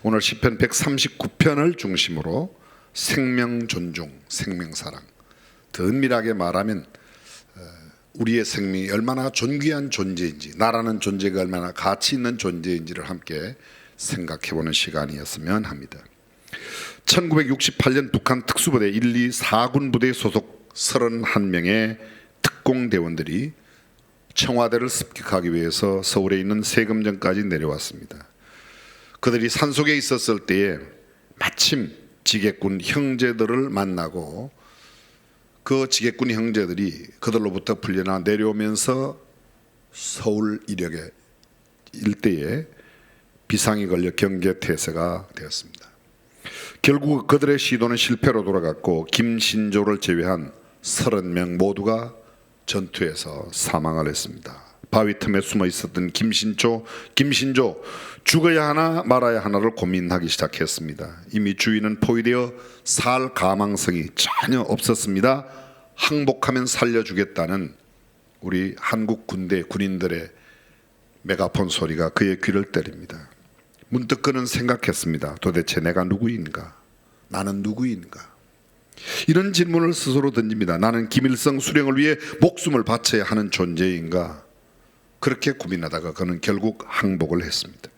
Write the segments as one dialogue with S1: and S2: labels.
S1: 오늘 시편 139편을 중심으로 생명 존중, 생명 사랑, 더 은밀하게 말하면 우리의 생명이 얼마나 존귀한 존재인지, 나라는 존재가 얼마나 가치 있는 존재인지를 함께 생각해보는 시간이었으면 합니다. 1968년 북한 특수부대 1, 2, 4군 부대 소속 31명의 특공대원들이 청와대를 습격하기 위해서 서울에 있는 세금정까지 내려왔습니다. 그들이 산속에 있었을 때에 마침 지객군 형제들을 만나고 그 지객군 형제들이 그들로부터 풀려나 내려오면서 서울 이력의 일대에 비상이 걸려 경계태세가 되었습니다. 결국 그들의 시도는 실패로 돌아갔고 김신조를 제외한 30명 모두가 전투에서 사망을 했습니다. 바위 틈에 숨어 있었던 김신조 죽어야 하나 말아야 하나를 고민하기 시작했습니다. 이미 주위는 포위되어 살 가망성이 전혀 없었습니다. 항복하면 살려주겠다는 우리 한국 군대 군인들의 메가폰 소리가 그의 귀를 때립니다. 문득 그는 생각했습니다. 도대체 내가 누구인가? 나는 누구인가? 이런 질문을 스스로 던집니다. 나는 김일성 수령을 위해 목숨을 바쳐야 하는 존재인가? 그렇게 고민하다가 그는 결국 항복을 했습니다.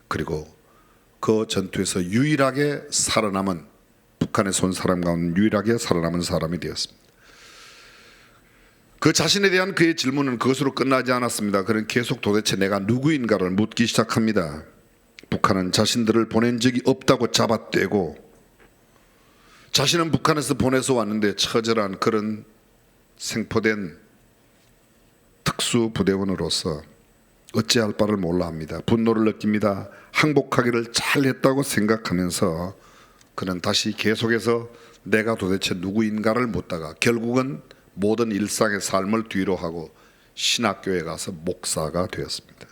S1: 그리고 그 전투에서 유일하게 살아남은, 북한에서 온 사람 가운데 유일하게 살아남은 사람이 되었습니다. 그 자신에 대한 그의 질문은 그것으로 끝나지 않았습니다. 그는 계속 도대체 내가 누구인가를 묻기 시작합니다. 북한은 자신들을 보낸 적이 없다고 잡아떼고 자신은 북한에서 보내서 왔는데 처절한 그런 생포된 특수부대원으로서 어찌할 바를 몰라 합니다. 분노를 느낍니다. 항복하기를 잘했다고 생각하면서 그는 다시 계속해서 내가 도대체 누구인가를 묻다가 결국은 모든 일상의 삶을 뒤로 하고 신학교에 가서 목사가 되었습니다.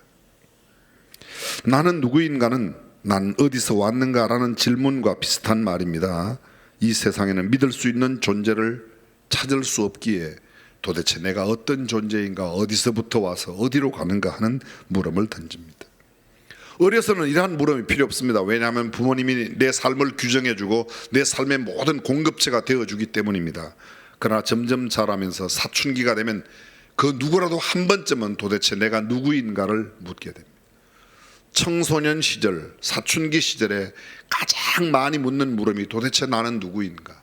S1: 나는 누구인가는 난 어디서 왔는가라는 질문과 비슷한 말입니다. 이 세상에는 믿을 수 있는 존재를 찾을 수 없기에 도대체 내가 어떤 존재인가, 어디서부터 와서 어디로 가는가 하는 물음을 던집니다. 어려서는 이러한 물음이 필요 없습니다. 왜냐하면 부모님이 내 삶을 규정해주고 내 삶의 모든 공급체가 되어주기 때문입니다. 그러나 점점 자라면서 사춘기가 되면 그 누구라도 한 번쯤은 도대체 내가 누구인가를 묻게 됩니다. 청소년 시절, 사춘기 시절에 가장 많이 묻는 물음이 도대체 나는 누구인가?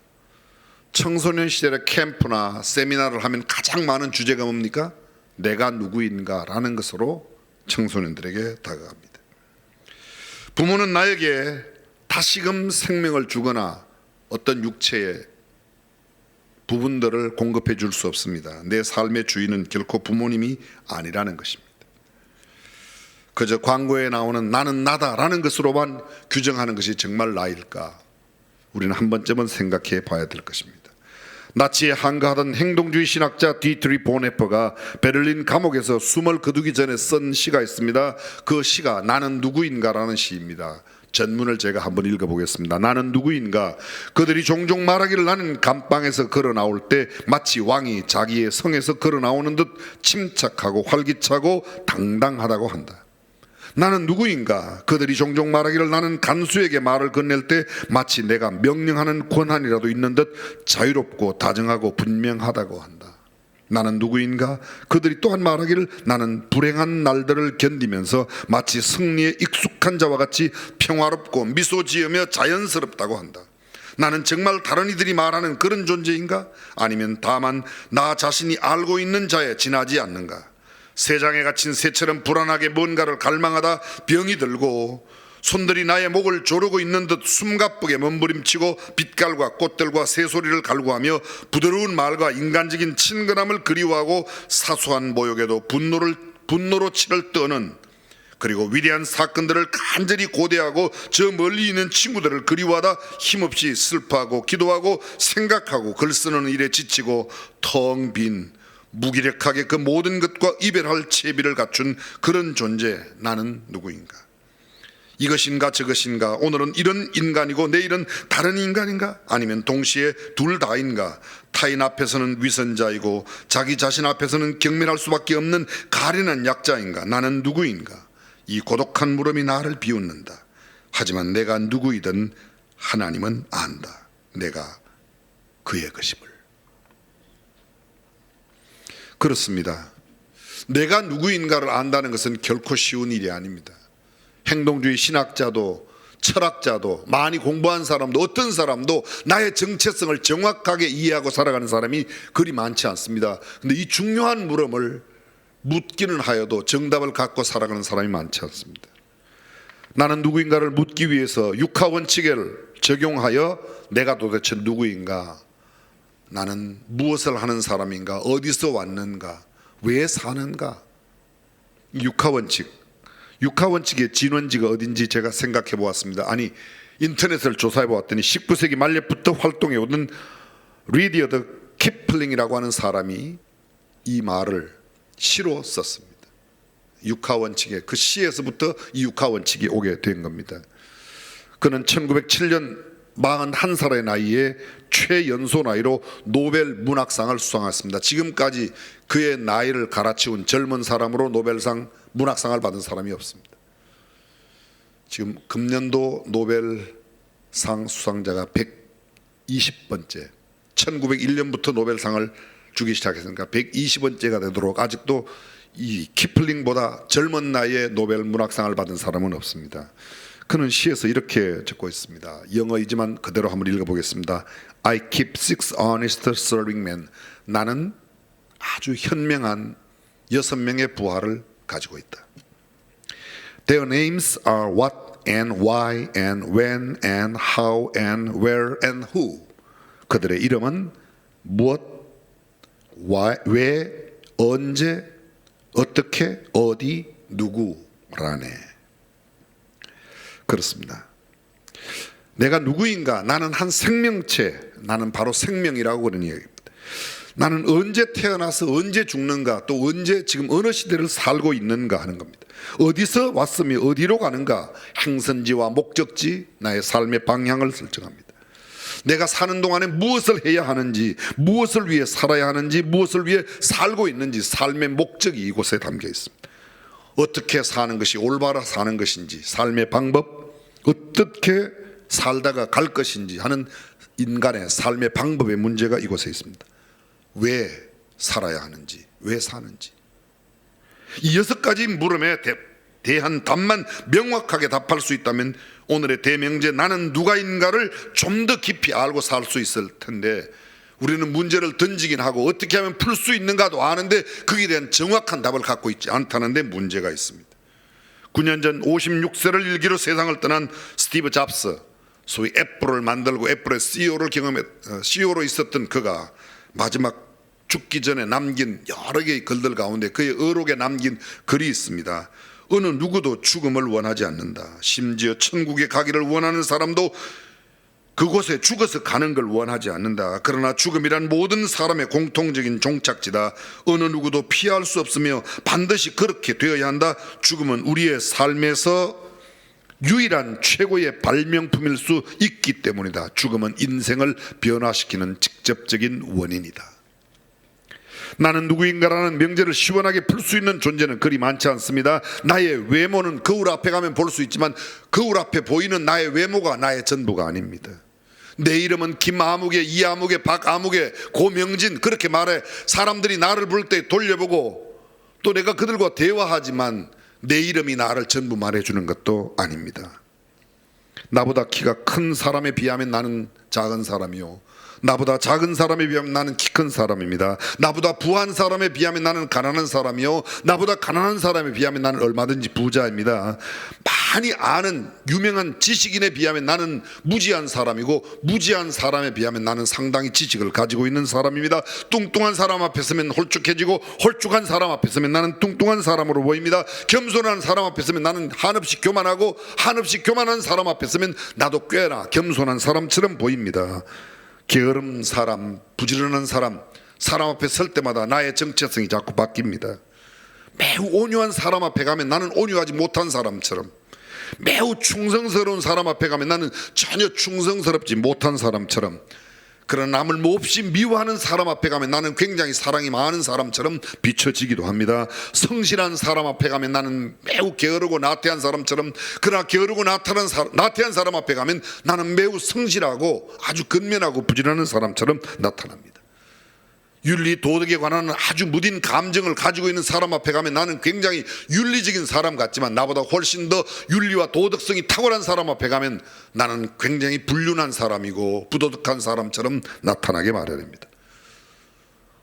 S1: 청소년 시절에 캠프나 세미나를 하면 가장 많은 주제가 뭡니까? 내가 누구인가 라는 것으로 청소년들에게 다가갑니다. 부모는 나에게 다시금 생명을 주거나 어떤 육체의 부분들을 공급해 줄 수 없습니다. 내 삶의 주인은 결코 부모님이 아니라는 것입니다. 그저 광고에 나오는 나는 나다라는 것으로만 규정하는 것이 정말 나일까? 우리는 한 번쯤은 생각해 봐야 될 것입니다. 나치에 항거하던 행동주의 신학자 디트리 보네퍼가 베를린 감옥에서 숨을 거두기 전에 쓴 시가 있습니다. 그 시가 나는 누구인가라는 시입니다. 전문을 제가 한번 읽어보겠습니다. 나는 누구인가? 그들이 종종 말하기를 나는 감방에서 걸어 나올 때 마치 왕이 자기의 성에서 걸어 나오는 듯 침착하고 활기차고 당당하다고 한다. 나는 누구인가? 그들이 종종 말하기를 나는 간수에게 말을 건넬 때 마치 내가 명령하는 권한이라도 있는 듯 자유롭고 다정하고 분명하다고 한다. 나는 누구인가? 그들이 또한 말하기를 나는 불행한 날들을 견디면서 마치 승리에 익숙한 자와 같이 평화롭고 미소 지으며 자연스럽다고 한다. 나는 정말 다른 이들이 말하는 그런 존재인가? 아니면 다만 나 자신이 알고 있는 자에 지나지 않는가? 새장에 갇힌 새처럼 불안하게 뭔가를 갈망하다 병이 들고 손들이 나의 목을 조르고 있는 듯 숨가쁘게 몸부림치고 빛깔과 꽃들과 새소리를 갈구하며 부드러운 말과 인간적인 친근함을 그리워하고 사소한 모욕에도 분노로 치를 떠는, 그리고 위대한 사건들을 간절히 고대하고 저 멀리 있는 친구들을 그리워하다 힘없이 슬퍼하고 기도하고 생각하고 글 쓰는 일에 지치고 텅 빈 무기력하게 그 모든 것과 이별할 채비를 갖춘 그런 존재, 나는 누구인가? 이것인가 저것인가? 오늘은 이런 인간이고 내일은 다른 인간인가? 아니면 동시에 둘 다인가? 타인 앞에서는 위선자이고 자기 자신 앞에서는 경멸할 수밖에 없는 가련한 약자인가? 나는 누구인가? 이 고독한 물음이 나를 비웃는다. 하지만 내가 누구이든 하나님은 안다. 내가 그의 것임을. 그렇습니다. 내가 누구인가를 안다는 것은 결코 쉬운 일이 아닙니다. 행동주의 신학자도 철학자도 많이 공부한 사람도 어떤 사람도 나의 정체성을 정확하게 이해하고 살아가는 사람이 그리 많지 않습니다. 그런데 이 중요한 물음을 묻기는 하여도 정답을 갖고 살아가는 사람이 많지 않습니다. 나는 누구인가를 묻기 위해서 육하 원칙을 적용하여 내가 도대체 누구인가, 나는 무엇을 하는 사람인가, 어디서 왔는가, 왜 사는가. 육하 원칙의 진원지가 어딘지 제가 생각해 보았습니다. 아니, 인터넷을 조사해 보았더니 19세기 말년부터 활동해 오던 리디어드 키플링이라고 하는 사람이 이 말을 시로 썼습니다. 육하 원칙의 그 시에서부터 이 육하 원칙이 오게 된 겁니다. 그는 1907년 41살의 나이에 최연소 나이로 노벨 문학상을 수상했습니다. 지금까지 그의 나이를 갈아치운 젊은 사람으로 노벨상 문학상을 받은 사람이 없습니다. 지금 금년도 노벨상 수상자가 120번째, 1901년부터 노벨상을 주기 시작했으니까 120번째가 되도록 아직도 이 키플링보다 젊은 나이에 노벨 문학상을 받은 사람은 없습니다. 그는 시에서 이렇게 적고 있습니다. 영어이지만 그대로 한번 읽어보겠습니다. I keep 6 honest serving men. 나는 아주 현명한 6명의 부하를 가지고 있다. Their names are what and why and when and how and where and who. 그들의 이름은 무엇, 왜, 언제, 어떻게, 어디, 누구라네. 그렇습니다. 내가 누구인가? 나는 한 생명체, 나는 바로 생명이라고 그런 이야기입니다. 나는 언제 태어나서 언제 죽는가, 또 언제 지금 어느 시대를 살고 있는가 하는 겁니다. 어디서 왔으며 어디로 가는가, 행선지와 목적지, 나의 삶의 방향을 설정합니다. 내가 사는 동안에 무엇을 해야 하는지, 무엇을 위해 살아야 하는지, 무엇을 위해 살고 있는지, 삶의 목적이 이곳에 담겨 있습니다. 어떻게 사는 것이 올바라 사는 것인지, 삶의 방법, 어떻게 살다가 갈 것인지 하는 인간의 삶의 방법의 문제가 이곳에 있습니다. 왜 살아야 하는지, 왜 사는지. 이 6가지 물음에 대한 답만 명확하게 답할 수 있다면 오늘의 대명제 나는 누가인가를 좀 더 깊이 알고 살 수 있을 텐데, 우리는 문제를 던지긴 하고 어떻게 하면 풀 수 있는가도 아는데 거기에 대한 정확한 답을 갖고 있지 않다는 데 문제가 있습니다. 9년 전 56세를 일기로 세상을 떠난 스티브 잡스, 소위 애플을 만들고 애플의 CEO로 있었던 그가 마지막 죽기 전에 남긴 여러 개의 글들 가운데 그의 어록에 남긴 글이 있습니다. 어느 누구도 죽음을 원하지 않는다. 심지어 천국에 가기를 원하는 사람도 그곳에 죽어서 가는 걸 원하지 않는다. 그러나 죽음이란 모든 사람의 공통적인 종착지다. 어느 누구도 피할 수 없으며 반드시 그렇게 되어야 한다. 죽음은 우리의 삶에서 유일한 최고의 발명품일 수 있기 때문이다. 죽음은 인생을 변화시키는 직접적인 원인이다. 나는 누구인가라는 명제를 시원하게 풀 수 있는 존재는 그리 많지 않습니다. 나의 외모는 거울 앞에 가면 볼 수 있지만 거울 앞에 보이는 나의 외모가 나의 전부가 아닙니다. 내 이름은 김아무개, 이아무개, 박아무개, 고명진 그렇게 말해 사람들이 나를 부를 때 돌려보고 또 내가 그들과 대화하지만 내 이름이 나를 전부 말해주는 것도 아닙니다. 나보다 키가 큰 사람에 비하면 나는 작은 사람이요, 나보다 작은 사람에 비하면 나는 키 큰 사람입니다. 나보다 부한 사람에 비하면 나는 가난한 사람이요, 나보다 가난한 사람에 비하면 나는 얼마든지 부자입니다. 많이 아는 유명한 지식인에 비하면 나는 무지한 사람이고, 무지한 사람에 비하면 나는 상당히 지식을 가지고 있는 사람입니다. 뚱뚱한 사람 앞에 서면 홀쭉해지고, 홀쭉한 사람 앞에 서면 나는 뚱뚱한 사람으로 보입니다. 겸손한 사람 앞에 서면 나는 한없이 교만하고, 한없이 교만한 사람 앞에 서면 나도 꽤나 겸손한 사람처럼 보입니다. 게으름 사람, 부지런한 사람, 사람 앞에 설 때마다 나의 정체성이 자꾸 바뀝니다. 매우 온유한 사람 앞에 가면 나는 온유하지 못한 사람처럼, 매우 충성스러운 사람 앞에 가면 나는 전혀 충성스럽지 못한 사람처럼, 그런 남을 몹시 미워하는 사람 앞에 가면 나는 굉장히 사랑이 많은 사람처럼 비춰지기도 합니다. 성실한 사람 앞에 가면 나는 매우 게으르고 나태한 사람처럼, 그러나 게으르고 나태한 사람 앞에 가면 나는 매우 성실하고 아주 근면하고 부지런한 사람처럼 나타납니다. 윤리 도덕에 관한 아주 무딘 감정을 가지고 있는 사람 앞에 가면 나는 굉장히 윤리적인 사람 같지만, 나보다 훨씬 더 윤리와 도덕성이 탁월한 사람 앞에 가면 나는 굉장히 불륜한 사람이고 부도덕한 사람처럼 나타나게 마련입니다.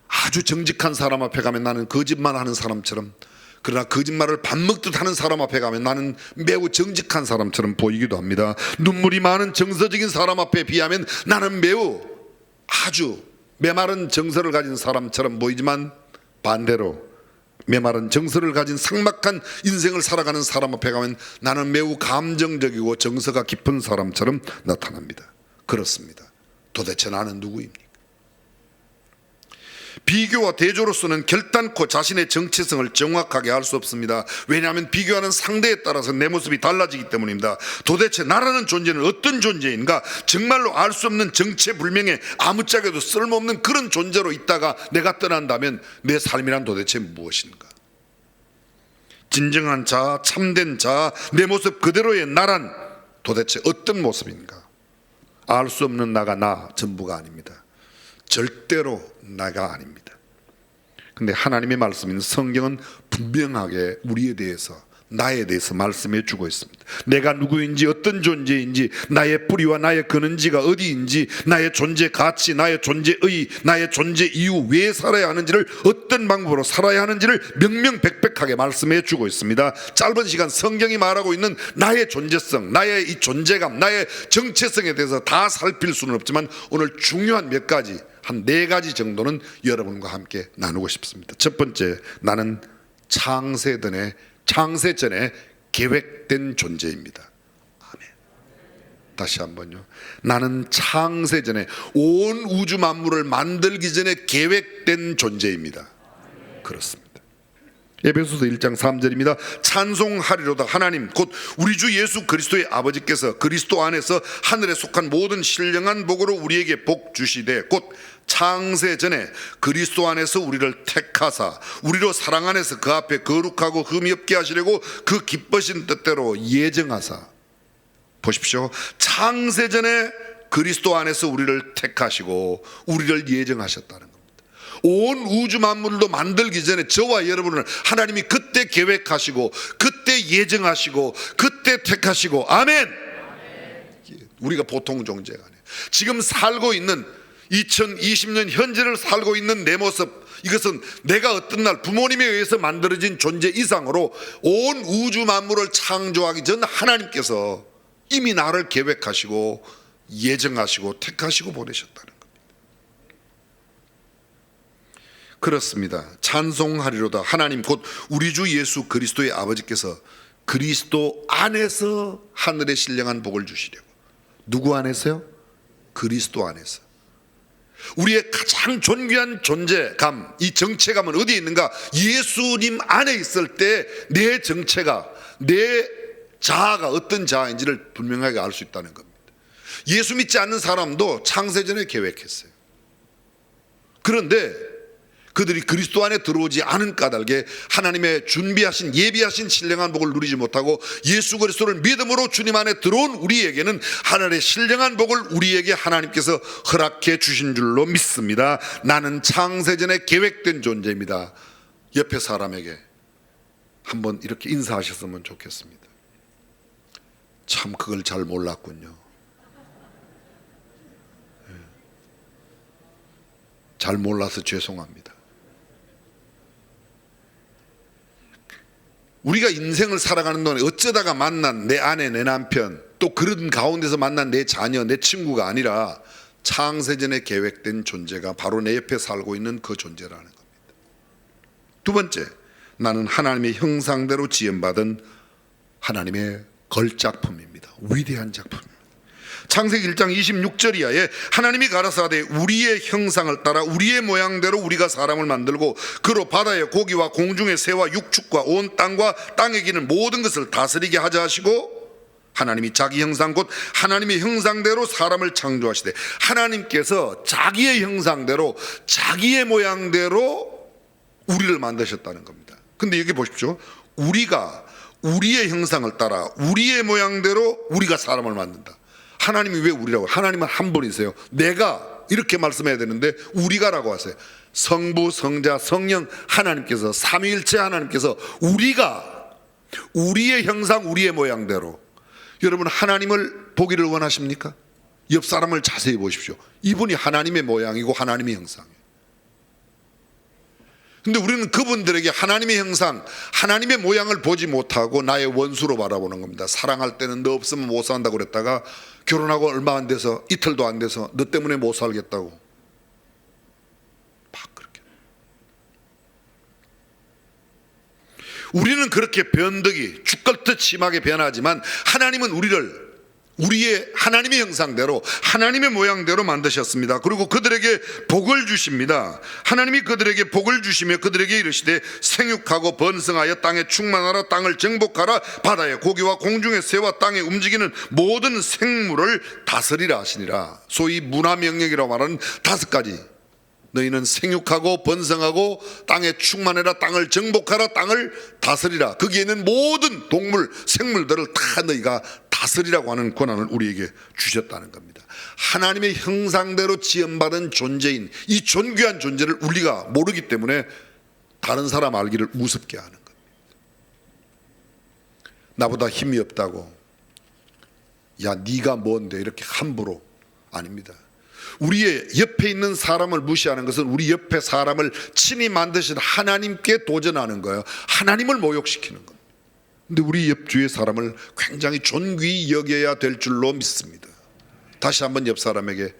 S1: 아주 정직한 사람 앞에 가면 나는 거짓말하는 사람처럼, 그러나 거짓말을 밥 먹듯 하는 사람 앞에 가면 나는 매우 정직한 사람처럼 보이기도 합니다. 눈물이 많은 정서적인 사람 앞에 비하면 나는 매우 아주 메마른 정서를 가진 사람처럼 보이지만, 반대로 메마른 정서를 가진 삭막한 인생을 살아가는 사람 앞에 가면 나는 매우 감정적이고 정서가 깊은 사람처럼 나타납니다. 그렇습니다. 도대체 나는 누구입니까? 비교와 대조로서는 결단코 자신의 정체성을 정확하게 알 수 없습니다. 왜냐하면 비교하는 상대에 따라서 내 모습이 달라지기 때문입니다. 도대체 나라는 존재는 어떤 존재인가? 정말로 알 수 없는 정체불명의 아무짝에도 쓸모없는 그런 존재로 있다가 내가 떠난다면 내 삶이란 도대체 무엇인가? 진정한 자, 참된 자, 내 모습 그대로의 나란 도대체 어떤 모습인가? 알 수 없는 나가 나 전부가 아닙니다. 절대로 나가 아닙니다. 근데 하나님의 말씀인 성경은 분명하게 우리에 대해서, 나에 대해서 말씀해 주고 있습니다. 내가 누구인지, 어떤 존재인지, 나의 뿌리와 나의 근원지가 어디인지, 나의 존재 가치, 나의 존재의, 나의 존재 이유, 왜 살아야 하는지를, 어떤 방법으로 살아야 하는지를 명명백백하게 말씀해 주고 있습니다. 짧은 시간 성경이 말하고 있는 나의 존재성, 나의 이 존재감, 나의 정체성에 대해서 다 살필 수는 없지만 오늘 중요한 몇 가지, 한 4가지 정도는 여러분과 함께 나누고 싶습니다. 첫 번째, 나는 창세 전에 계획된 존재입니다. 아멘. 다시 한번요. 나는 창세 전에, 온 우주 만물을 만들기 전에 계획된 존재입니다. 그렇습니다. 에베소서 1장 3절입니다. 찬송하리로다 하나님 곧 우리 주 예수 그리스도의 아버지께서 그리스도 안에서 하늘에 속한 모든 신령한 복으로 우리에게 복 주시되, 곧 창세 전에 그리스도 안에서 우리를 택하사 우리로 사랑 안에서 그 앞에 거룩하고 흠이 없게 하시려고 그 기쁘신 뜻대로 예정하사. 보십시오. 창세 전에 그리스도 안에서 우리를 택하시고 우리를 예정하셨다는 겁니다. 온 우주 만물도 만들기 전에 저와 여러분을 하나님이 그때 계획하시고 그때 예정하시고 그때 택하시고. 아멘. 우리가 보통 존재가 아니에요. 지금 살고 있는 2020년 현재를 살고 있는 내 모습, 이것은 내가 어떤 날 부모님에 의해서 만들어진 존재 이상으로 온 우주 만물을 창조하기 전 하나님께서 이미 나를 계획하시고 예정하시고 택하시고 보내셨다는 겁니다. 그렇습니다. 찬송하리로다 하나님 곧 우리 주 예수 그리스도의 아버지께서 그리스도 안에서 하늘의 신령한 복을 주시려고. 누구 안에서요? 그리스도 안에서. 우리의 가장 존귀한 존재감, 이 정체감은 어디에 있는가? 예수님 안에 있을 때 내 정체가, 내 자아가 어떤 자아인지를 분명하게 알 수 있다는 겁니다. 예수 믿지 않는 사람도 창세전에 계획했어요. 그런데 그들이 그리스도 안에 들어오지 않은 까닭에 하나님의 준비하신 예비하신 신령한 복을 누리지 못하고 예수 그리스도를 믿음으로 주님 안에 들어온 우리에게는 하늘의 신령한 복을 우리에게 하나님께서 허락해 주신 줄로 믿습니다. 나는 창세전에 계획된 존재입니다. 옆에 사람에게 한번 이렇게 인사하셨으면 좋겠습니다. 참 그걸 잘 몰랐군요. 잘 몰라서 죄송합니다. 우리가 인생을 살아가는 동안에 어쩌다가 만난 내 아내, 내 남편, 또 그런 가운데서 만난 내 자녀, 내 친구가 아니라 창세전에 계획된 존재가 바로 내 옆에 살고 있는 그 존재라는 겁니다. 두 번째, 나는 하나님의 형상대로 지음받은 하나님의 걸작품입니다. 위대한 작품입니다. 창세기 1장 26절 이하에 하나님이 가라사대 우리의 형상을 따라 우리의 모양대로 우리가 사람을 만들고 그로 바다의 고기와 공중의 새와 육축과 온 땅과 땅에 기는 모든 것을 다스리게 하자 하시고 하나님이 자기 형상 곧 하나님의 형상대로 사람을 창조하시되 하나님께서 자기의 형상대로 자기의 모양대로 우리를 만드셨다는 겁니다. 근데 여기 보십시오. 우리가 우리의 형상을 따라 우리의 모양대로 우리가 사람을 만든다. 하나님이 왜 우리라고? 하나님은 한 분이세요. 내가 이렇게 말씀해야 되는데 우리가라고 하세요. 성부, 성자, 성령 하나님께서 삼위일체 하나님께서 우리가 우리의 형상 우리의 모양대로. 여러분 하나님을 보기를 원하십니까? 옆 사람을 자세히 보십시오. 이분이 하나님의 모양이고 하나님의 형상이에요. 근데 우리는 그분들에게 하나님의 형상, 하나님의 모양을 보지 못하고 나의 원수로 바라보는 겁니다. 사랑할 때는 너 없으면 못 산다고 그랬다가 결혼하고 얼마 안 돼서 이틀도 안 돼서 너 때문에 못 살겠다고 막 그렇게. 우리는 그렇게 변덕이 죽걸듯 심하게 변하지만 하나님은 우리를 우리의 하나님의 형상대로 하나님의 모양대로 만드셨습니다. 그리고 그들에게 복을 주십니다. 하나님이 그들에게 복을 주시며 그들에게 이르시되 생육하고 번성하여 땅에 충만하라 땅을 정복하라 바다의 고기와 공중의 새와 땅에 움직이는 모든 생물을 다스리라 하시니라. 소위 문화명령이라고 말하는 5가지. 너희는 생육하고 번성하고 땅에 충만해라 땅을 정복하라 땅을 다스리라. 거기에는 모든 동물 생물들을 다 너희가 다스리라고 하는 권한을 우리에게 주셨다는 겁니다. 하나님의 형상대로 지음받은 존재인 이 존귀한 존재를 우리가 모르기 때문에 다른 사람 알기를 우습게 하는 겁니다. 나보다 힘이 없다고 야 네가 뭔데 이렇게 함부로. 아닙니다. 우리의 옆에 있는 사람을 무시하는 것은 우리 옆에 사람을 친히 만드신 하나님께 도전하는 거예요. 하나님을 모욕시키는 겁니다. 근데 우리 옆 주위의 사람을 굉장히 존귀히 여겨야 될 줄로 믿습니다. 다시 한번 옆 사람에게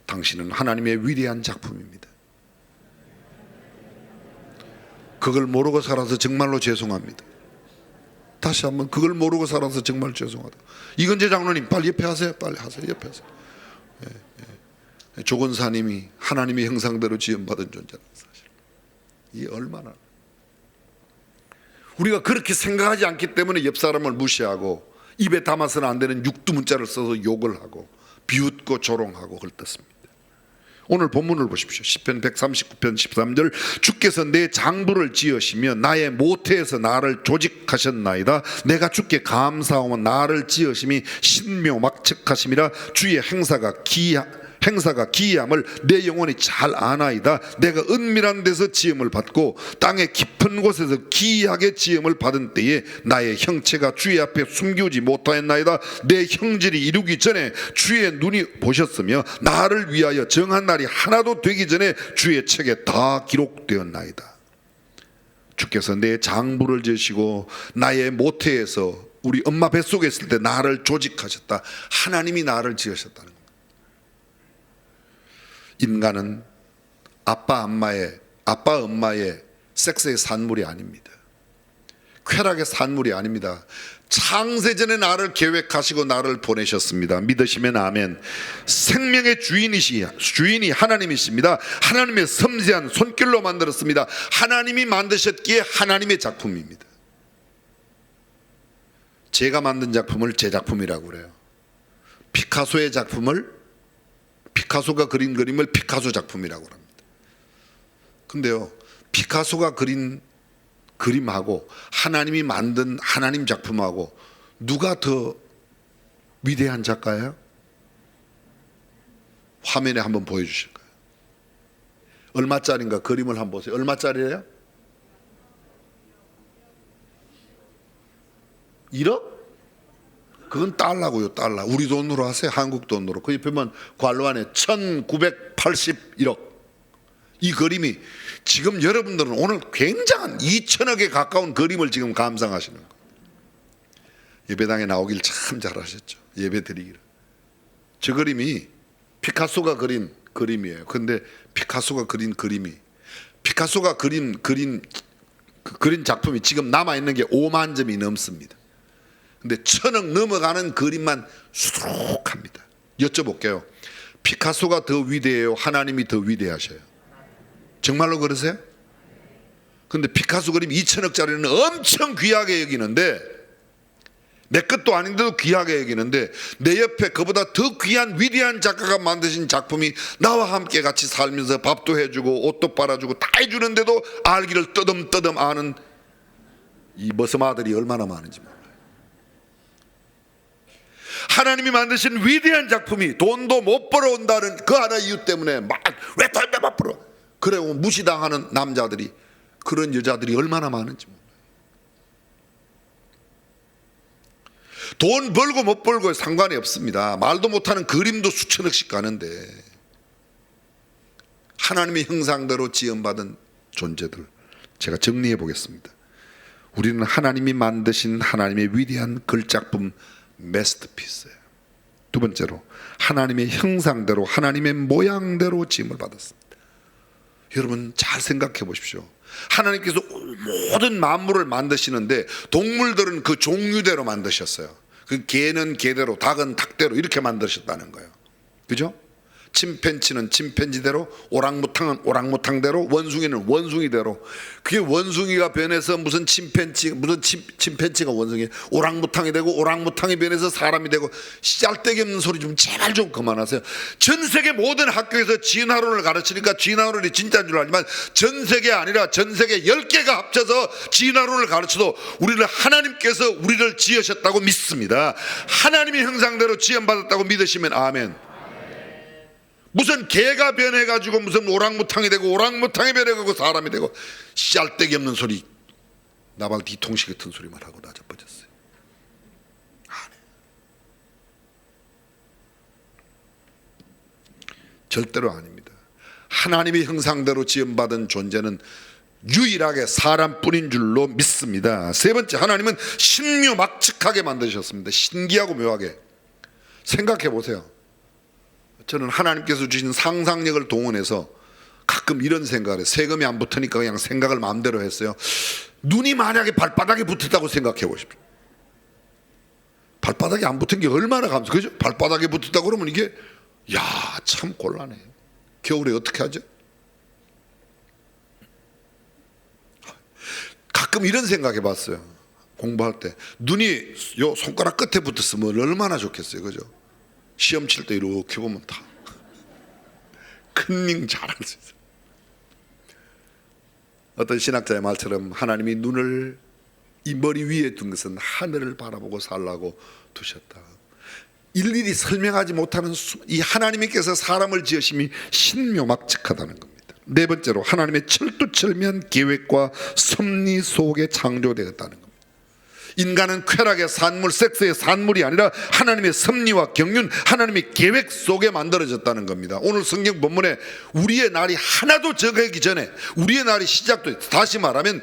S1: 당신은 하나님의 위대한 작품입니다. 그걸 모르고 살아서 정말로 죄송합니다. 다시 한번 그걸 모르고 살아서 정말 죄송하다. 이건재 장로님 빨리 옆에 하세요. 빨리 하세요. 옆에 하세요. 조건사님이 하나님의 형상대로 지음받은 존재라는 사실. 이 얼마나 우리가 그렇게 생각하지 않기 때문에 옆 사람을 무시하고 입에 담아서는 안 되는 육두문자를 써서 욕을 하고 비웃고 조롱하고 그렇습니다. 오늘 본문을 보십시오. 시편 139편 13절 주께서 내 장부를 지으시며 나의 모태에서 나를 조직하셨나이다. 내가 주께 감사하며 나를 지으심이 신묘막측하심이라. 주의 행사가 기이함을 내 영혼이 잘 아나이다. 내가 은밀한 데서 지음을 받고 땅의 깊은 곳에서 기이하게 지음을 받은 때에 나의 형체가 주의 앞에 숨기지 못하였나이다. 내 형질이 이루기 전에 주의 눈이 보셨으며 나를 위하여 정한 날이 하나도 되기 전에 주의 책에 다 기록되었나이다. 주께서 내 장부를 지으시고 나의 모태에서 우리 엄마 뱃속에 있을 때 나를 조직하셨다. 하나님이 나를 지으셨다는 겁니다. 인간은 아빠 엄마의 섹스의 산물이 아닙니다. 쾌락의 산물이 아닙니다. 창세전에 나를 계획하시고 나를 보내셨습니다. 믿으시면 아멘. 생명의 주인이 하나님이십니다. 하나님의 섬세한 손길로 만들었습니다. 하나님이 만드셨기에 하나님의 작품입니다. 제가 만든 작품을 제 작품이라고 그래요. 피카소의 작품을 피카소가 그린 그림을 피카소 작품이라고 합니다. 근데요, 피카소가 그린 그림하고 하나님이 만든 하나님 작품하고 누가 더 위대한 작가예요? 화면에 한번 보여주실까요? 얼마짜리인가 그림을 한번 보세요. 얼마짜리예요? 1억? 그건 달러고요. 달러. 우리 돈으로 하세요. 한국 돈으로. 그 옆에 보면 괄호안에 1981억. 이 그림이 지금 여러분들은 오늘 굉장한 2천억에 가까운 그림을 지금 감상하시는 거예요. 예배당에 나오길 참 잘하셨죠. 예배 드리기를. 저 그림이 피카소가 그린 그림이에요. 근데 피카소가 그린 그림이 피카소가 그린 작품이 지금 남아있는 게 5만 점이 넘습니다. 근데 1,000억 넘어가는 그림만 수두룩합니다. 여쭤볼게요. 피카소가 더 위대해요? 하나님이 더 위대하셔요? 정말로 그러세요? 근데 피카소 그림 2,000억짜리는 엄청 귀하게 여기는데 내 것도 아닌데도 귀하게 여기는데 내 옆에 그보다 더 귀한 위대한 작가가 만드신 작품이 나와 함께 같이 살면서 밥도 해주고 옷도 빨아주고 다 해주는데도 알기를 떠듬떠듬 아는 이 머슴아들이 얼마나 많은지 몰라요. 하나님이 만드신 위대한 작품이 돈도 못 벌어온다는 그 하나 이유 때문에 막 왜 돈도 못 벌어 그래고 무시당하는 남자들이, 그런 여자들이 얼마나 많은지 몰라요. 돈 벌고 못 벌고에 상관이 없습니다. 말도 못하는 그림도 수천억씩 가는데 하나님의 형상대로 지음받은 존재들, 제가 정리해 보겠습니다. 우리는 하나님이 만드신 하나님의 위대한 걸작품 마스터피스예요. 두 번째로 하나님의 형상대로 하나님의 모양대로 지음을 받았습니다. 여러분 잘 생각해 보십시오. 하나님께서 모든 만물을 만드시는데 동물들은 그 종류대로 만드셨어요. 그 개는 개대로, 닭은 닭대로 이렇게 만드셨다는 거예요. 그죠? 침팬지는 침팬지대로, 오랑우탕은 오랑우탕대로, 원숭이는 원숭이대로. 그게 원숭이가 변해서 무슨 침팬지가 원숭이, 오랑우탕이 되고 오랑우탕이 변해서 사람이 되고, 짤데기 없는 소리 좀 제발 좀 그만하세요. 전 세계 모든 학교에서 진화론을 가르치니까 진화론이 진짜인 줄 알지만 전 세계 아니라 전 세계 10개가 합쳐서 진화론을 가르쳐도 우리를 하나님께서 우리를 지으셨다고 믿습니다. 하나님의 형상대로 지음받았다고 믿으시면 아멘. 무슨 개가 변해가지고 무슨 오랑우탕이 되고 오랑우탕이 변해가지고 사람이 되고 짤데기 없는 소리, 나발 뒤통수 같은 소리만 하고 나자빠졌어요. 절대로 아닙니다. 하나님의 형상대로 지음받은 존재는 유일하게 사람뿐인 줄로 믿습니다. 세 번째, 하나님은 신묘막측하게 만드셨습니다. 신기하고 묘하게. 생각해 보세요. 저는 하나님께서 주신 상상력을 동원해서 가끔 이런 생각을 해요. 세금이 안 붙으니까 그냥 생각을 마음대로 했어요. 눈이 만약에 발바닥에 붙었다고 생각해 보십시오. 발바닥에 안 붙은 게 얼마나 감사해요. 그죠? 발바닥에 붙었다고 그러면 이게 참 곤란해요. 겨울에 어떻게 하죠? 가끔 이런 생각해 봤어요. 공부할 때 눈이 요 손가락 끝에 붙었으면 얼마나 좋겠어요. 그죠? 시험 칠 때 이렇게 보면 다 큰닝 잘할 수 있어요. 어떤 신학자의 말처럼 하나님이 눈을 이 머리 위에 둔 것은 하늘을 바라보고 살라고 두셨다. 일일이 설명하지 못하는 이 하나님께서 사람을 지으심이 신묘막측하다는 겁니다. 네 번째로 하나님의 철두철미한 계획과 섭리 속에 창조되었다는 겁니다. 인간은 쾌락의 산물, 섹스의 산물이 아니라 하나님의 섭리와 경륜, 하나님의 계획 속에 만들어졌다는 겁니다. 오늘 성경 본문에 우리의 날이 하나도 정하기 전에, 우리의 날이 시작도, 다시 말하면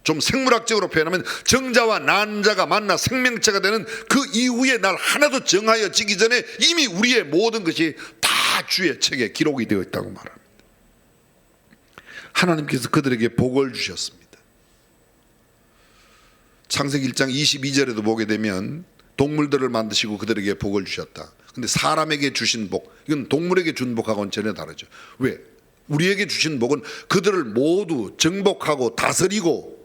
S1: 좀 생물학적으로 표현하면 정자와 난자가 만나 생명체가 되는 그 이후의 날 하나도 정하여지기 전에 이미 우리의 모든 것이 다 주의 책에 기록이 되어 있다고 말합니다. 하나님께서 그들에게 복을 주셨습니다. 창세기 1장 22절에도 보게 되면 동물들을 만드시고 그들에게 복을 주셨다. 근데 사람에게 주신 복, 이건 동물에게 준 복하고는 전혀 다르죠. 왜? 우리에게 주신 복은 그들을 모두 정복하고 다스리고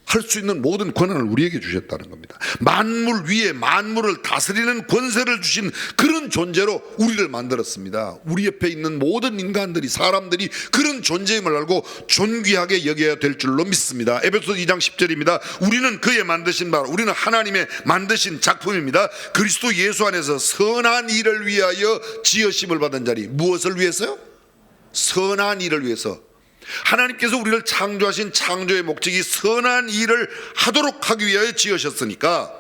S1: 할 수 있는 모든 권한을 우리에게 주셨다는 겁니다. 만물 위에 만물을 다스리는 권세를 주신 그런 존재로 우리를 만들었습니다. 우리 옆에 있는 모든 인간들이, 사람들이 그런 존재임을 알고 존귀하게 여겨야 될 줄로 믿습니다. 에베소서 2장 10절입니다. 우리는 그의 만드신 바, 우리는 하나님의 만드신 작품입니다. 그리스도 예수 안에서 선한 일을 위하여 지으심을 받은 자리. 무엇을 위해서요? 선한 일을 위해서. 하나님께서 우리를 창조하신 창조의 목적이 선한 일을 하도록 하기 위하여 지으셨으니까,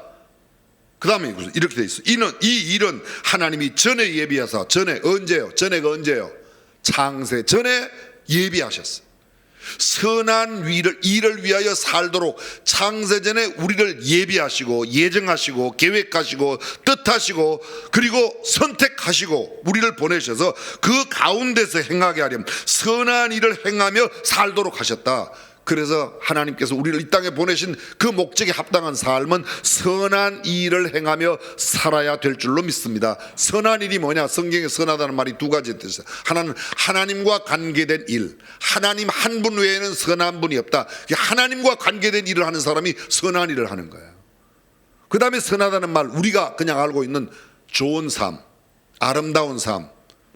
S1: 그 다음에 이렇게 돼 있어. 이 일은 하나님이 전에 예비하사, 전에 언제요? 전에가 언제요? 창세 전에 예비하셨어. 선한 일을 위하여 살도록 창세전에 우리를 예비하시고 예정하시고 계획하시고 뜻하시고 그리고 선택하시고 우리를 보내셔서 그 가운데서 행하게 하렴 선한 일을 행하며 살도록 하셨다. 그래서 하나님께서 우리를 이 땅에 보내신 그 목적에 합당한 삶은 선한 일을 행하며 살아야 될 줄로 믿습니다. 선한 일이 뭐냐? 성경에 선하다는 말이 두 가지 뜻이에요. 하나는 하나님과 관계된 일, 하나님 한 분 외에는 선한 분이 없다. 하나님과 관계된 일을 하는 사람이 선한 일을 하는 거예요. 그 다음에 선하다는 말, 우리가 그냥 알고 있는 좋은 삶, 아름다운 삶,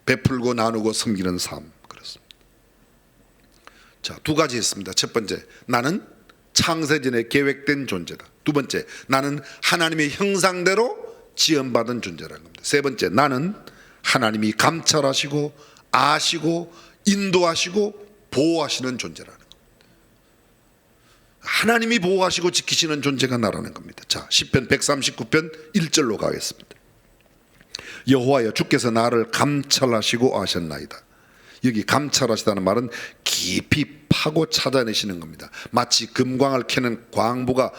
S1: 베풀고 나누고 섬기는 삶, 그렇습니다. 자, 두 가지 있습니다. 첫 번째, 나는 창세전에 계획된 존재다. 두 번째, 나는 하나님의 형상대로 지음받은 존재라는 겁니다. 세 번째, 나는 하나님이 감찰하시고 아시고 인도하시고 보호하시는 존재라는 겁니다. 하나님이 보호하시고 지키시는 존재가 나라는 겁니다. 자, 시편 139편 1절로 가겠습니다. 여호와여, 주께서 나를 감찰하시고 아셨나이다. 여기 감찰하시다는 말은 깊이 파고 찾아내시는 겁니다. 마치 금광을 캐는 광부가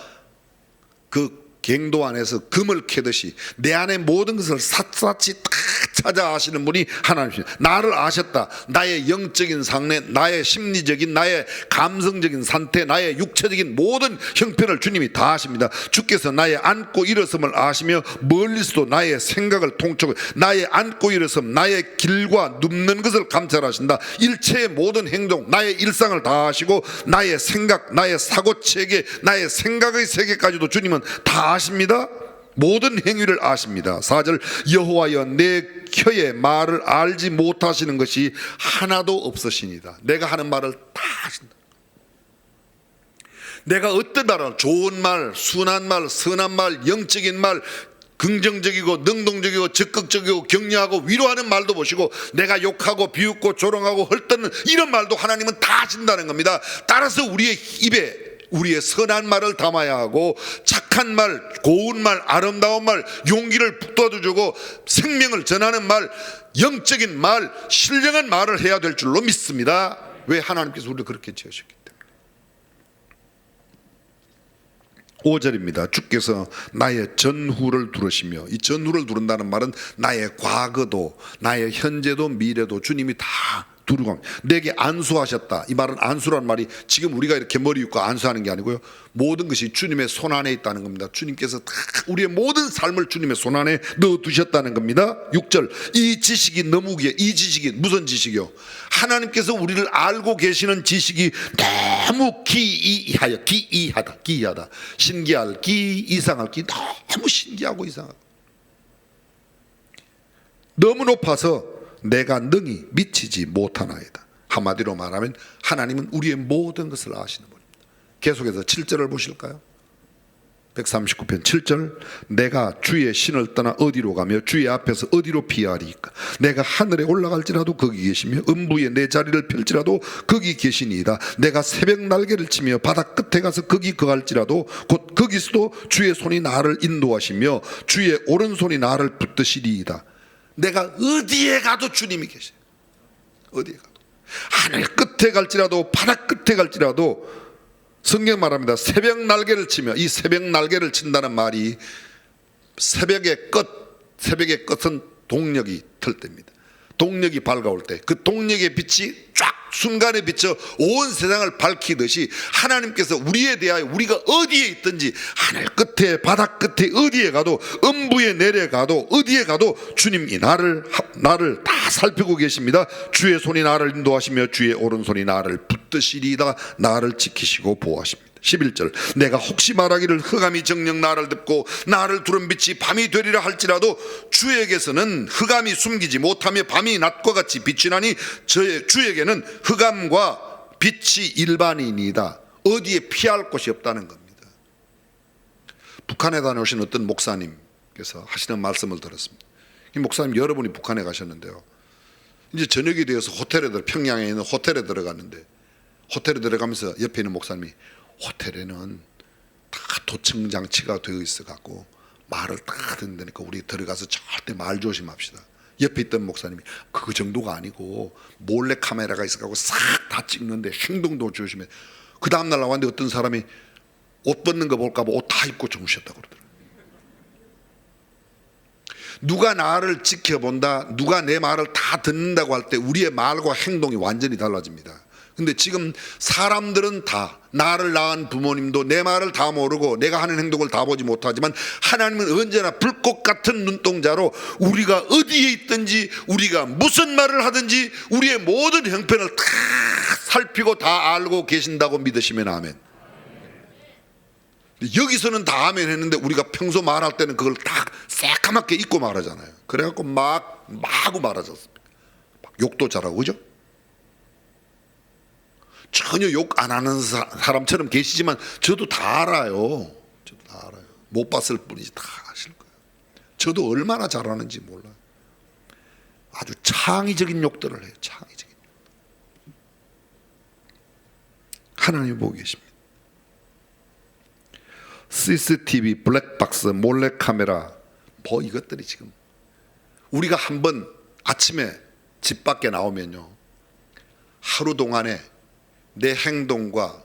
S1: 그 갱도 안에서 금을 캐듯이 내 안에 모든 것을 샅샅이 딱 찾아 아시는 분이 하나님이십니다. 나를 아셨다. 나의 영적인 상태, 나의 심리적인, 나의 감성적인 상태, 나의 육체적인 모든 형편을 주님이 다 아십니다. 주께서 나의 앉고 일어섬을 아시며 멀리서도 나의 생각을 통촉, 나의 앉고 일어섬, 나의 길과 눕는 것을 감찰하신다. 일체의 모든 행동, 나의 일상을 다 아시고 나의 생각, 나의 사고체계, 나의 생각의 세계까지도 주님은 다 아십니다. 모든 행위를 아십니다. 4절, 여호와여, 내 혀의 말을 알지 못하시는 것이 하나도 없으시니다. 내가 하는 말을 다 아신다. 내가 어떤 말을, 좋은 말, 순한 말, 선한 말, 영적인 말, 긍정적이고 능동적이고 적극적이고 격려하고 위로하는 말도 보시고, 내가 욕하고 비웃고 조롱하고 헐뜯는 이런 말도 하나님은 다 아신다는 겁니다. 따라서 우리의 입에 우리의 선한 말을 담아야 하고, 착한 말, 고운 말, 아름다운 말, 용기를 북돋아주고 생명을 전하는 말, 영적인 말, 신령한 말을 해야 될 줄로 믿습니다. 왜? 하나님께서 우리를 그렇게 지으셨기 때문에. 5절입니다. 주께서 나의 전후를 두르시며, 이 전후를 두른다는 말은 나의 과거도 나의 현재도 미래도 주님이 다 두르고 내게 안수하셨다. 이 말은 안수라는 말이 지금 우리가 이렇게 머리 묶고 안수하는 게 아니고요, 모든 것이 주님의 손 안에 있다는 겁니다. 주님께서 다 우리의 모든 삶을 주님의 손 안에 넣어두셨다는 겁니다. 6절, 이 지식이 너무 귀해. 이 지식이 무슨 지식이요? 하나님께서 우리를 알고 계시는 지식이 너무 기이하다. 신기할 기, 이상할 기, 너무 신기하고 이상하고 너무 높아서 내가 능히 미치지 못하나이다. 한마디로 말하면 하나님은 우리의 모든 것을 아시는 분입니다. 계속해서 7절을 보실까요? 139편 7절, 내가 주의 신을 떠나 어디로 가며 주의 앞에서 어디로 피하리이까? 내가 하늘에 올라갈지라도 거기 계시며 음부에 내 자리를 펼지라도 거기 계시니이다. 내가 새벽 날개를 치며 바다 끝에 가서 거기 거할지라도 곧 거기서도 주의 손이 나를 인도하시며 주의 오른손이 나를 붙드시리이다. 내가 어디에 가도 주님이 계셔요. 어디에 가도. 하늘 끝에 갈지라도 바다 끝에 갈지라도, 성경 말합니다. 새벽 날개를 치며, 이 새벽 날개를 친다는 말이 새벽의 끝은 동력이 틀 때입니다. 동력이 밝아올 때 그 동력의 빛이 쫙 순간에 비쳐 온 세상을 밝히듯이 하나님께서 우리에 대하여 우리가 어디에 있든지, 하늘 끝에 바다 끝에 어디에 가도, 음부에 내려가도 어디에 가도 주님이 나를 다 살피고 계십니다. 주의 손이 나를 인도하시며 주의 오른손이 나를 붙드시리이다. 나를 지키시고 보호하십니다. 11절, 내가 혹시 말하기를 흑암이 정녕 나를 덮고 나를 두른 빛이 밤이 되리라 할지라도 주에게서는 흑암이 숨기지 못하며 밤이 낮과 같이 빛이 나니 주에게는 흑암과 빛이 일반이니이다. 어디에 피할 곳이 없다는 겁니다. 북한에 다녀오신 어떤 목사님께서 하시는 말씀을 들었습니다. 이 목사님 여러분이 북한에 가셨는데요, 이제 저녁이 되어서 평양에 있는 호텔에 들어갔는데, 호텔에 들어가면서 옆에 있는 목사님이, 호텔에는 다 도청 장치가 되어 있어 갖고 말을 다 듣는다니까 우리 들어가서 절대 말 조심합시다. 옆에 있던 목사님이, 그 정도가 아니고 몰래 카메라가 있어 갖고 싹 다 찍는데 행동도 조심해. 그 다음날 나왔는데 어떤 사람이 옷 벗는 거 볼까 봐 옷 다 입고 주무셨다고 그러더라고요. 누가 나를 지켜본다, 누가 내 말을 다 듣는다고 할 때 우리의 말과 행동이 완전히 달라집니다. 근데 지금 사람들은 다, 나를 낳은 부모님도 내 말을 다 모르고 내가 하는 행동을 다 보지 못하지만, 하나님은 언제나 불꽃 같은 눈동자로 우리가 어디에 있든지, 우리가 무슨 말을 하든지 우리의 모든 형편을 다 살피고 다 알고 계신다고 믿으시면 아멘. 여기서는 다 아멘 했는데 우리가 평소 말할 때는 그걸 딱 새까맣게 잊고 말하잖아요. 그래갖고 마구 말하셨습니다. 욕도 잘하고, 그죠? 전혀 욕 안 하는 사람처럼 계시지만 저도 다 알아요. 저도 다 알아요. 못 봤을 뿐이지 다 아실 거예요. 저도 얼마나 잘하는지 몰라요. 아주 창의적인 욕들을 해요. 창의적인. 하나님 보고 계십니다. CCTV, 블랙박스, 몰래카메라, 뭐 이것들이 지금 우리가 한번 아침에 집 밖에 나오면요, 하루 동안에 내 행동과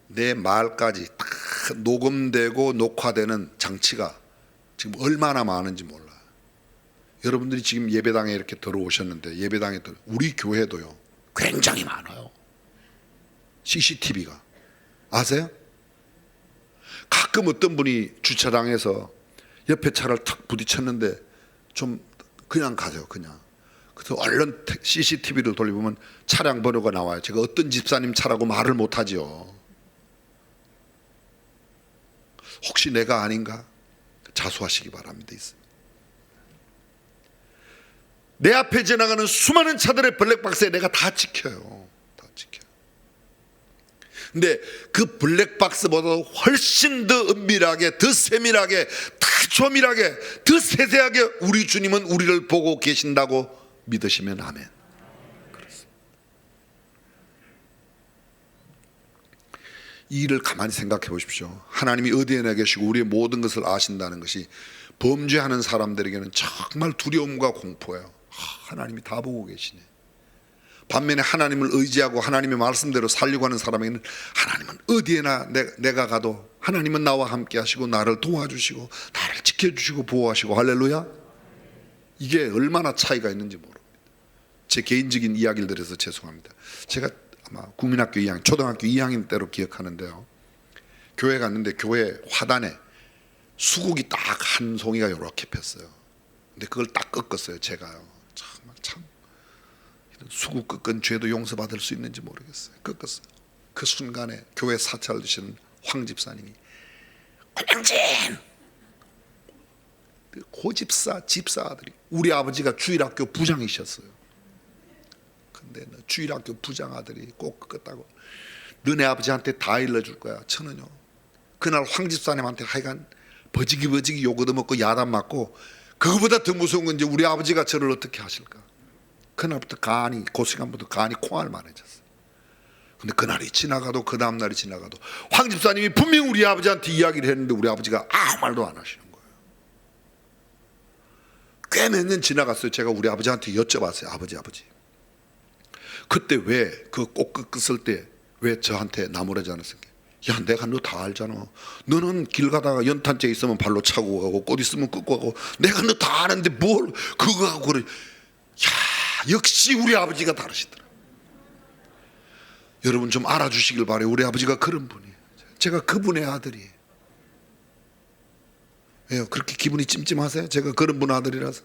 S1: 내 말까지 다 녹음되고 녹화되는 장치가 지금 얼마나 많은지 몰라요. 여러분들이 지금 예배당에 이렇게 들어오셨는데, 예배당에 우리 교회도요 굉장히 많아요. CCTV가. 아세요? 가끔 어떤 분이 주차장에서 옆에 차를 탁 부딪혔는데 좀 그냥 가세요. 그냥. 그래서 얼른 CCTV를 돌려보면 차량 번호가 나와요. 제가 어떤 집사님 차라고 말을 못하지요. 혹시 내가 아닌가? 자수하시기 바랍니다. 내 앞에 지나가는 수많은 차들의 블랙박스에 내가 다 찍혀요. 다 찍혀요. 근데 그 블랙박스보다 훨씬 더 은밀하게, 더 세밀하게, 더 조밀하게, 더 세세하게 우리 주님은 우리를 보고 계신다고 믿으시면 아멘. 그렇습니다. 이 일을 가만히 생각해 보십시오. 하나님이 어디에나 계시고 우리의 모든 것을 아신다는 것이 범죄하는 사람들에게는 정말 두려움과 공포예요. 하나님이 다 보고 계시네. 반면에 하나님을 의지하고 하나님의 말씀대로 살려고 하는 사람에게는 하나님은 어디에나 내가 가도 하나님은 나와 함께 하시고 나를 도와주시고 나를 지켜주시고 보호하시고, 할렐루야. 이게 얼마나 차이가 있는지 모릅니다. 제 개인적인 이야기를 드려서 죄송합니다. 제가 아마 국민학교 2학년, 초등학교 2학년 때로 기억하는데요, 교회 갔는데 교회 화단에 수국이 딱 한 송이가 이렇게 폈어요. 근데 그걸 딱 꺾었어요. 제가요. 참 수국 꺾은 죄도 용서받을 수 있는지 모르겠어요. 꺾었어요. 그 순간에 교회 사찰 주시는 황 집사님이, 권영진, 고집사 집사 아들이, 우리 아버지가 주일학교 부장이셨어요. 근데 주일학교 부장 아들이 꼭 꺾었다고, 너네 아버지한테 다 일러줄 거야. 저는요 그날 황 집사님한테 하여간 버지기 욕 얻어먹고 야단 맞고, 그거보다 더 무서운 건 이제 우리 아버지가 저를 어떻게 하실까. 그날부터 간이, 그 시간부터 간이 콩알 만해졌어요. 근데 그날이 지나가도 그 다음날이 지나가도 황 집사님이 분명히 우리 아버지한테 이야기를 했는데 우리 아버지가 아무 말도 안 하시는 거예요. 꽤 몇 년 지나갔어요. 제가 우리 아버지한테 여쭤봤어요. 아버지 그때 왜 그 꼭 꺾었을 때 왜 저한테 나무라지 않았을까? 야, 내가 너 다 알잖아. 너는 길 가다가 연탄재 있으면 발로 차고 가고 꽃 있으면 꺾고 가고, 내가 너 다 아는데 뭘 그거 하고 그래. 야, 역시 우리 아버지가 다르시더라. 여러분 좀 알아주시길 바래요. 우리 아버지가 그런 분이에요. 제가 그분의 아들이에요. 왜요? 그렇게 기분이 찜찜하세요? 제가 그런 분 아들이라서.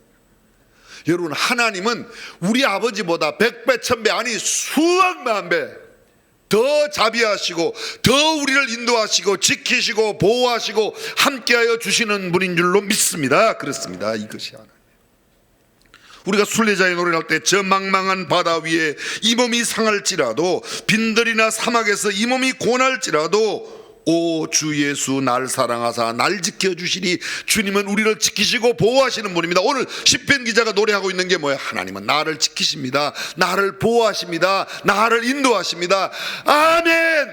S1: 여러분, 하나님은 우리 아버지보다 100배, 1000배, 아니 수억만 배 더 자비하시고 더 우리를 인도하시고 지키시고 보호하시고 함께하여 주시는 분인 줄로 믿습니다. 그렇습니다. 이것이 하나님. 우리가 순례자의 노래를 할 때, 저 망망한 바다 위에 이 몸이 상할지라도, 빈들이나 사막에서 이 몸이 고날지라도, 오 주 예수 날 사랑하사 날 지켜주시니, 주님은 우리를 지키시고 보호하시는 분입니다. 오늘 시편 기자가 노래하고 있는 게 뭐예요? 하나님은 나를 지키십니다. 나를 보호하십니다. 나를 인도하십니다. 아멘.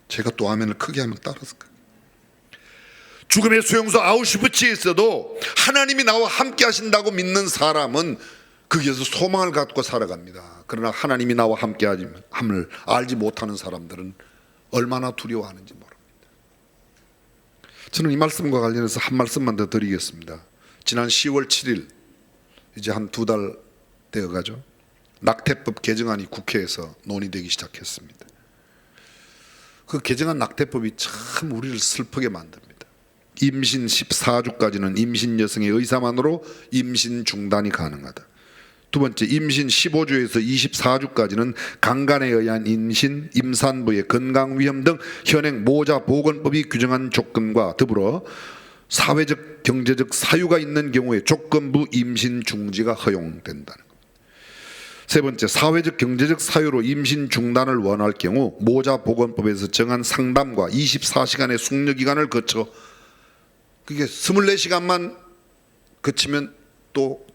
S1: 제가 또 아멘을 크게 하면 따라서, 죽음의 수용소 아우슈비츠에 있어도 하나님이 나와 함께 하신다고 믿는 사람은 거기에서 소망을 갖고 살아갑니다. 그러나 하나님이 나와 함께 함을 알지 못하는 사람들은 얼마나 두려워하는지 모릅니다. 저는 이 말씀과 관련해서 한 말씀만 더 드리겠습니다. 지난 10월 7일, 이제 한 2달 되어가죠. 낙태법 개정안이 국회에서 논의되기 시작했습니다. 그 개정안 낙태법이 참 우리를 슬프게 만듭니다. 임신 14주까지는 임신 여성의 의사만으로 임신 중단이 가능하다. 두 번째, 임신 15주에서 24주까지는 강간에 의한 임신, 임산부의 건강 위험 등 현행 모자보건법이 규정한 조건과 더불어 사회적 경제적 사유가 있는 경우에 조건부 임신 중지가 허용된다는 것. 세 번째, 사회적 경제적 사유로 임신 중단을 원할 경우 모자보건법에서 정한 상담과 24시간의 숙려기간을 거쳐, 그게 24시간만 거치면 또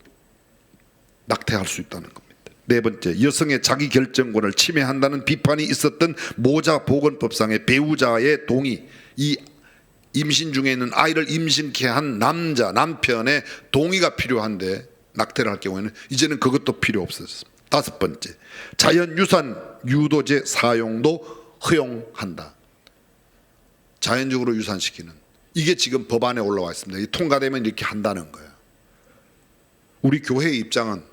S1: 낙태할 수 있다는 겁니다. 네 번째, 여성의 자기결정권을 침해한다는 비판이 있었던 모자보건법상의 배우자의 동의, 이 임신 중에 있는 아이를 임신케 한 남편의 동의가 필요한데 낙태를 할 경우에는 이제는 그것도 필요 없어졌습니다. 다섯 번째, 자연유산 유도제 사용도 허용한다. 자연적으로 유산시키는, 이게 지금 법안에 올라와 있습니다. 이 통과되면 이렇게 한다는 거예요. 우리 교회의 입장은,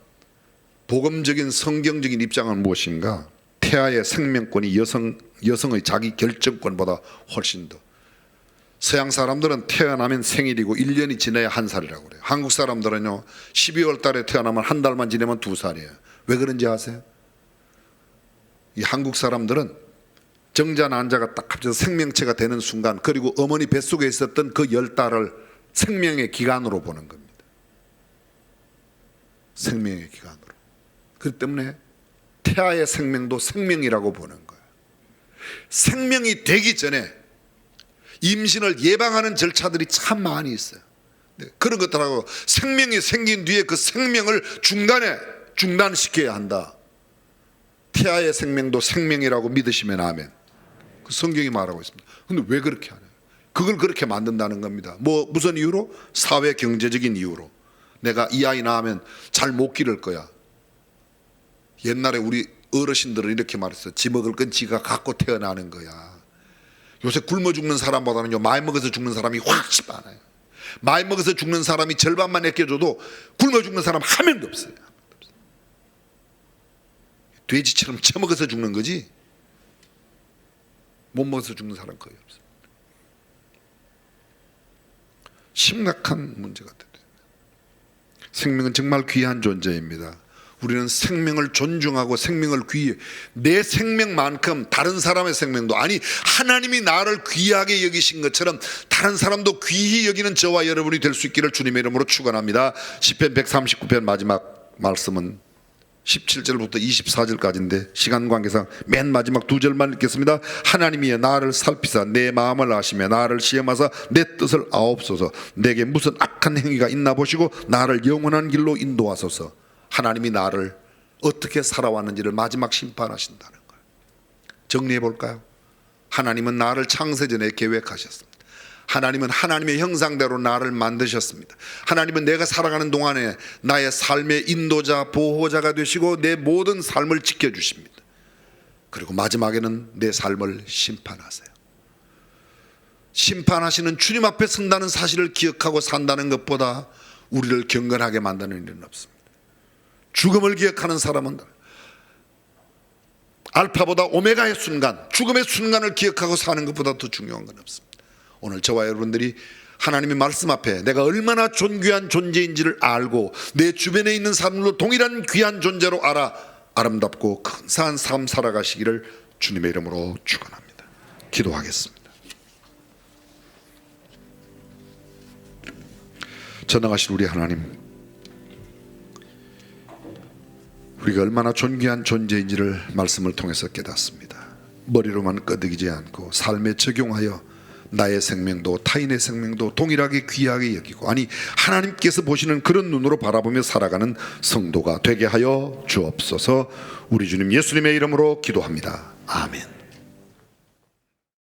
S1: 복음적인 성경적인 입장은 무엇인가? 태아의 생명권이 여성의 자기 결정권보다 훨씬 더. 서양 사람들은 태어나면 생일이고 1년이 지나야 1살이라고 그래요. 한국 사람들은요, 12월 달에 태어나면 한 달만 지내면 2살이에요. 왜 그런지 아세요? 이 한국 사람들은 정자 난자가 딱 합쳐서 생명체가 되는 순간, 그리고 어머니 뱃속에 있었던 그 10달을 생명의 기간으로 보는 겁니다. 생명의 기간으로. 그렇기 때문에 태아의 생명도 생명이라고 보는 거예요. 생명이 되기 전에 임신을 예방하는 절차들이 참 많이 있어요. 그런 것들하고 생명이 생긴 뒤에 그 생명을 중단시켜야 한다. 태아의 생명도 생명이라고 믿으시면 아멘. 그 성경이 말하고 있습니다. 근데 왜 그렇게 하나요? 그걸 그렇게 만든다는 겁니다. 무슨 이유로? 사회 경제적인 이유로. 내가 이 아이 낳으면 잘 못 기를 거야. 옛날에 우리 어르신들은 이렇게 말했어요. 지 먹을 건 지가 갖고 태어나는 거야. 요새 굶어 죽는 사람보다는요, 많이 먹어서 죽는 사람이 훨씬 많아요. 많이 먹어서 죽는 사람이 절반만 아껴줘도 굶어 죽는 사람 한 명도 없어요. 돼지처럼 처먹어서 죽는 거지 못 먹어서 죽는 사람 거의 없어요. 심각한 문제가 돼요. 생명은 정말 귀한 존재입니다. 우리는 생명을 존중하고 생명을 귀해, 내 생명만큼 다른 사람의 생명도, 아니 하나님이 나를 귀하게 여기신 것처럼 다른 사람도 귀히 여기는 저와 여러분이 될 수 있기를 주님의 이름으로 축원합니다. 시편 139편 마지막 말씀은 17절부터 24절까지인데 시간 관계상 맨 마지막 두 절만 읽겠습니다. 하나님이여 나를 살피사 내 마음을 아시며 나를 시험하사 내 뜻을 아옵소서. 내게 무슨 악한 행위가 있나 보시고 나를 영원한 길로 인도하소서. 하나님이 나를 어떻게 살아왔는지를 마지막 심판하신다는 거예요. 정리해 볼까요? 하나님은 나를 창세전에 계획하셨습니다. 하나님은 하나님의 형상대로 나를 만드셨습니다. 하나님은 내가 살아가는 동안에 나의 삶의 인도자, 보호자가 되시고 내 모든 삶을 지켜주십니다. 그리고 마지막에는 내 삶을 심판하세요. 심판하시는 주님 앞에 선다는 사실을 기억하고 산다는 것보다 우리를 경건하게 만드는 일은 없습니다. 죽음을 기억하는 사람은 알파보다 오메가의 순간, 죽음의 순간을 기억하고 사는 것보다 더 중요한 건 없습니다. 오늘 저와 여러분들이 하나님의 말씀 앞에 내가 얼마나 존귀한 존재인지를 알고 내 주변에 있는 사람들도 동일한 귀한 존재로 알아 아름답고 근사한 삶 살아가시기를 주님의 이름으로 축원합니다. 기도하겠습니다. 전능하신 우리 하나님, 우리가 얼마나 존귀한 존재인지를 말씀을 통해서 깨닫습니다. 머리로만 끄덕이지 않고 삶에 적용하여 나의 생명도 타인의 생명도 동일하게 귀하게 여기고, 아니 하나님께서 보시는 그런 눈으로 바라보며 살아가는 성도가 되게 하여 주옵소서. 우리 주님 예수님의 이름으로 기도합니다. 아멘.